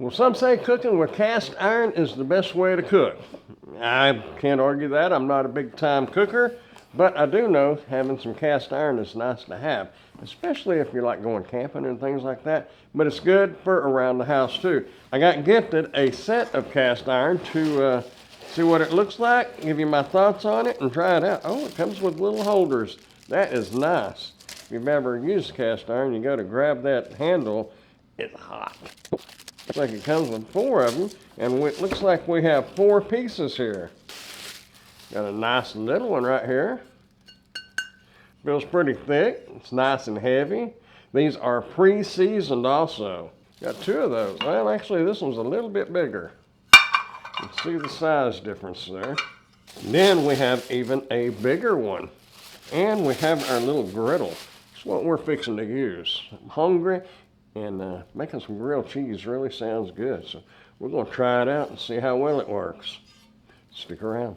Well, some say cooking with cast iron is the best way to cook. I can't argue that. I'm not a big time cooker, but I do know having some cast iron is nice to have, especially if you like going camping and things like that. But it's good for around the house too. I got gifted a set of cast iron to see what it looks like, give you my thoughts on it, and try it out. Oh, it comes with little holders. That is nice. If you've ever used cast iron, you go to grab that handle, it's hot. Looks like it comes with 4 of them, and it looks like we have 4 pieces here. Got a nice little one right here. Feels pretty thick. It's nice and heavy. These are pre-seasoned also. Got 2 of those. Well, actually, this one's a little bit bigger. You can see the size difference there. Then we have even a bigger one. And we have our little griddle. It's what we're fixing to use. I'm hungry, and making some grilled cheese really sounds good. So we're going to try it out and see how well it works. Stick around.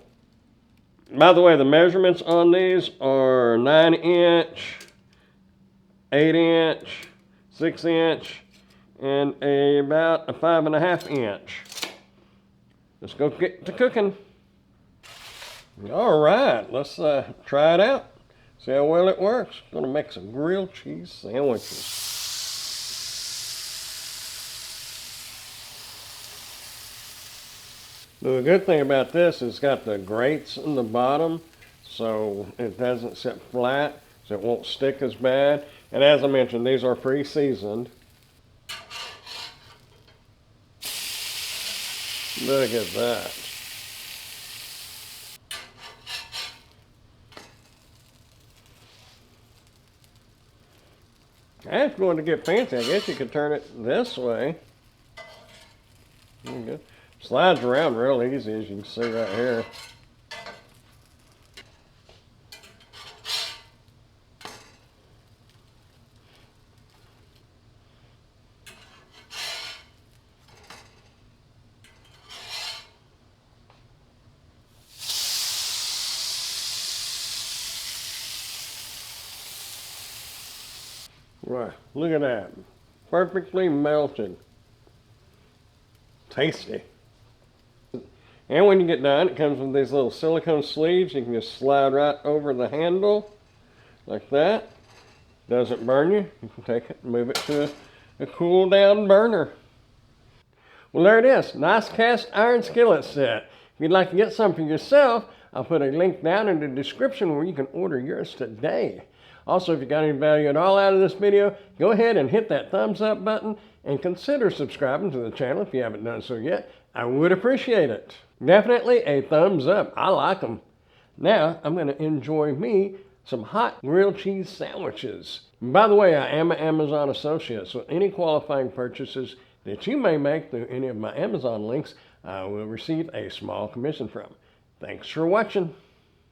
By the way, the measurements on these are 9-inch, 8-inch, 6-inch, and about a 5.5-inch. Let's go get to cooking. All right, let's try it out. See how well it works. Gonna make some grilled cheese sandwiches. The good thing about this is it's got the grates in the bottom, so it doesn't sit flat, so it won't stick as bad. And as I mentioned, these are pre-seasoned. Look at that. And if you want to get fancy, I guess you could turn it this way. Good. Slides around real easy, as you can see right here. Right, look at that. Perfectly melted. Tasty. And when you get done, it comes with these little silicone sleeves. You can just slide right over the handle like that. Doesn't burn you. You can take it and move it to a cool down burner. Well, there it is. Nice cast iron skillet set. If you'd like to get some for yourself, I'll put a link down in the description where you can order yours today. Also, if you got any value at all out of this video, go ahead and hit that thumbs up button and consider subscribing to the channel if you haven't done so yet. I would appreciate it. Definitely a thumbs up. I like them. Now, I'm going to enjoy me some hot grilled cheese sandwiches. By the way, I am an Amazon associate, so any qualifying purchases that you may make through any of my Amazon links, I will receive a small commission from. Thanks for watching.